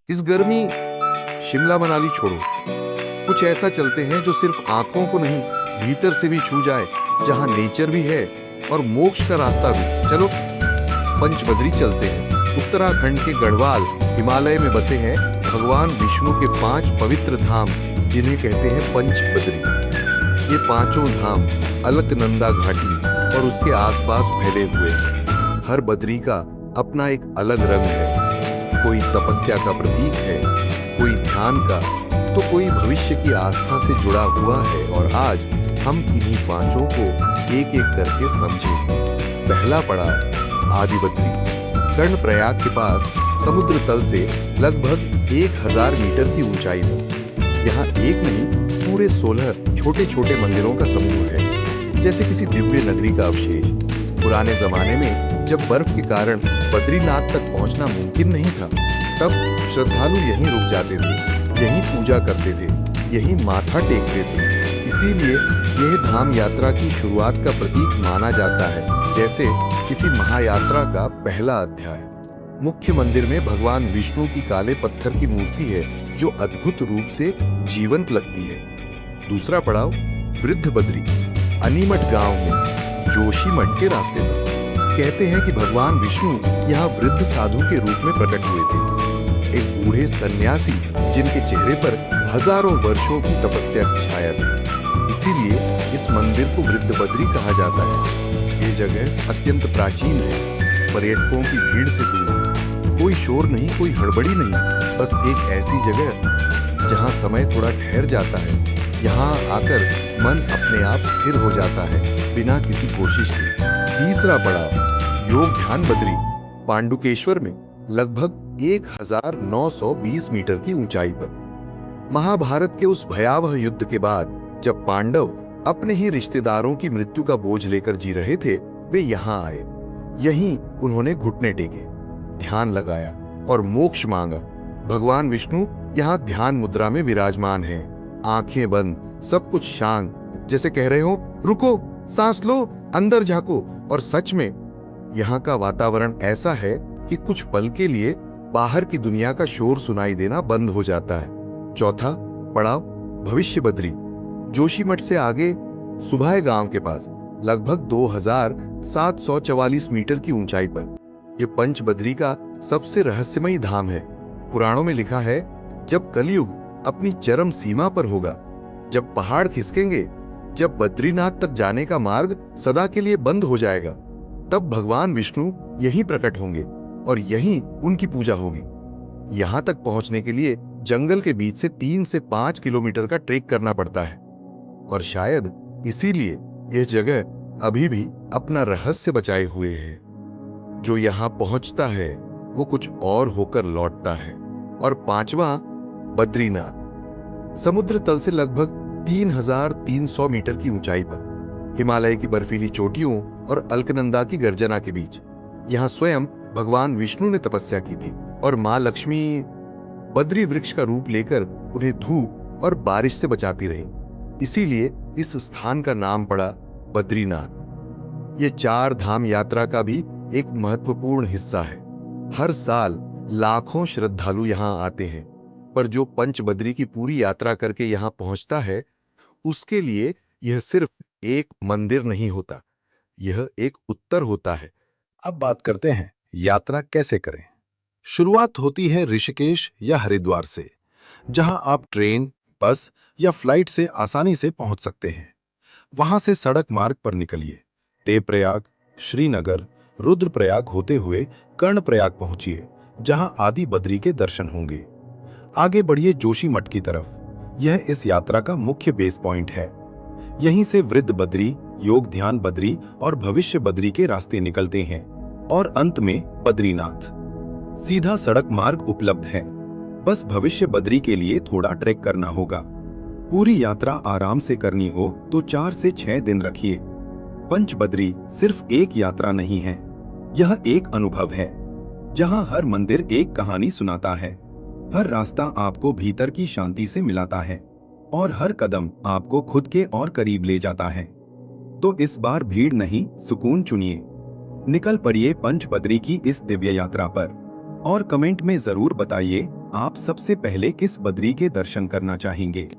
इस गर्मी शिमला मनाली छोड़ो, कुछ ऐसा चलते हैं जो सिर्फ आंखों को नहीं भीतर से भी छू जाए, जहां नेचर भी है और मोक्ष का रास्ता भी। चलो पंचबद्री चलते हैं। उत्तराखंड के गढ़वाल हिमालय में बसे हैं भगवान विष्णु के 5 पवित्र धाम, जिन्हें कहते हैं पंचबद्री। ये पांचों धाम अलकनंदा घाटी और उसके आसपास फैले हुए हैं। हर बद्री का अपना एक अलग रंग है। कोई तपस्या का प्रतीक है, कोई ध्यान का, तो कोई भविष्य की आस्था से जुड़ा हुआ है। और आज हम इन्हीं पांचों को एक एक करके समझेंगे। पहला पड़ाव आदिबद्री, कर्णप्रयाग के पास समुद्र तल से लगभग 1000 मीटर की ऊंचाई पर। यहाँ एक नहीं, पूरे 16 छोटे छोटे मंदिरों का समूह है, जैसे किसी दिव्य नगरी का अवशेष। पुराने जमाने में जब बर्फ के कारण बद्रीनाथ तक पहुंचना मुमकिन नहीं था, तब श्रद्धालु यहीं रुक जाते थे, यहीं पूजा करते थे, यहीं माथा टेकते थे। इसीलिए यह धाम यात्रा की शुरुआत का प्रतीक माना जाता है, जैसे किसी महायात्रा का पहला अध्याय। मुख्य मंदिर में भगवान विष्णु की काले पत्थर की मूर्ति है, जो अद्भुत रूप से जीवंत लगती है। दूसरा पड़ाव वृद्ध बद्री, अनीमठ गांव में जोशीमठ के रास्ते पर। कहते हैं कि भगवान विष्णु यहाँ वृद्ध साधु के रूप में प्रकट हुए थे, एक बूढ़े सन्यासी जिनके चेहरे पर हजारों वर्षों की तपस्या की छाया थी। इसीलिए इस मंदिर को वृद्ध बद्री कहा जाता है। ये जगह अत्यंत प्राचीन है, पर्यटकों की भीड़ से दूर है। कोई शोर नहीं, कोई हड़बड़ी नहीं, बस एक ऐसी जगह जहां समय थोड़ा ठहर जाता है। यहाँ आकर मन अपने आप स्थिर हो जाता है, बिना किसी कोशिश के। तीसरा पड़ाव योग ध्यान बद्री, पांडुकेश्वर में लगभग 1920 मीटर की ऊंचाई पर। महाभारत के उस भयावह युद्ध के बाद जब पांडव अपने ही रिश्तेदारों की मृत्यु का बोझ लेकर जी रहे थे, वे यहाँ आए। यहीं उन्होंने घुटने टेके, ध्यान लगाया और मोक्ष मांगा। भगवान विष्णु यहाँ ध्यान मुद्रा में विराजमान हैं, आंखें बंद, सब कुछ शांत, जैसे कह रहे हो रुको, सांस लो, अंदर झांको। और सच में यहाँ का वातावरण ऐसा है कि कुछ पल के लिए बाहर की दुनिया का शोर सुनाई देना बंद हो जाता है। चौथा पड़ाव भविष्य बद्री, जोशीमठ से आगे सुभाय गांव के पास लगभग 2744 मीटर की ऊंचाई पर। यह पंचबद्री का सबसे रहस्यमयी धाम है। पुराणों में लिखा है, जब कलयुग अपनी चरम सीमा पर होगा, जब पहाड़ खिसकेंगे, जब बद्रीनाथ तक जाने का मार्ग सदा के लिए बंद हो जाएगा, तब भगवान विष्णु यहीं प्रकट होंगे और यहीं उनकी पूजा होगी। यहां तक पहुंचने के लिए जंगल के बीच से 3 से 5 किलोमीटर का ट्रेक करना पड़ता है। और शायद इसीलिए यह जगह अभी भी अपना रहस्य बचाए हुए है। जो यहां पहुंचता है वो कुछ और होकर लौटता है। और पांचवा बद्रीनाथ, समुद्र तल से लगभग 3300 मीटर की ऊंचाई पर, हिमालय की बर्फीली चोटियों और अलकनंदा की गर्जना के बीच। यहां स्वयं भगवान विष्णु ने तपस्या की थी और मां लक्ष्मी बद्री वृक्ष का रूप लेकर उन्हें धूप और बारिश से बचाती रही। इसीलिए इस स्थान का नाम पड़ा बद्रीनाथ। ये 4 धाम यात्रा का भी एक महत्वपूर्ण हिस्सा है। हर साल लाखों श्रद्धालु यहाँ आते हैं, पर जो पंचबद्री की पूरी यात्रा करके यहाँ पहुंचता है, उसके लिए यह सिर्फ एक मंदिर नहीं होता, यह एक उत्तर होता है। अब बात करते हैं यात्रा कैसे करें। शुरुआत होती है ऋषिकेश या हरिद्वार से, जहां आप ट्रेन, बस या फ्लाइट से आसानी से पहुंच सकते हैं। वहां से सड़क मार्ग पर निकलिए, देवप्रयाग, श्रीनगर, रुद्रप्रयाग होते हुए कर्णप्रयाग पहुंचिए, जहां आदि बद्री के दर्शन होंगे। आगे बढ़िए जोशीमठ की तरफ, यह इस यात्रा का मुख्य बेस पॉइंट है। यहीं से वृद्ध बद्री, योग ध्यान बद्री और भविष्य बद्री के रास्ते निकलते हैं और अंत में बद्रीनाथ। सीधा सड़क मार्ग उपलब्ध है, बस भविष्य बद्री के लिए थोड़ा ट्रैक करना होगा। पूरी यात्रा आराम से करनी हो तो 4 से 6 दिन रखिए। पंचबद्री सिर्फ एक यात्रा नहीं है, यह एक अनुभव है, जहां हर मंदिर एक कहानी सुनाता है, हर रास्ता आपको भीतर की शांति से मिलाता है और हर कदम आपको खुद के और करीब ले जाता है। तो इस बार भीड़ नहीं, सुकून चुनिए। निकल पड़िए पंचबद्री की इस दिव्य यात्रा पर और कमेंट में जरूर बताइए आप सबसे पहले किस बद्री के दर्शन करना चाहेंगे?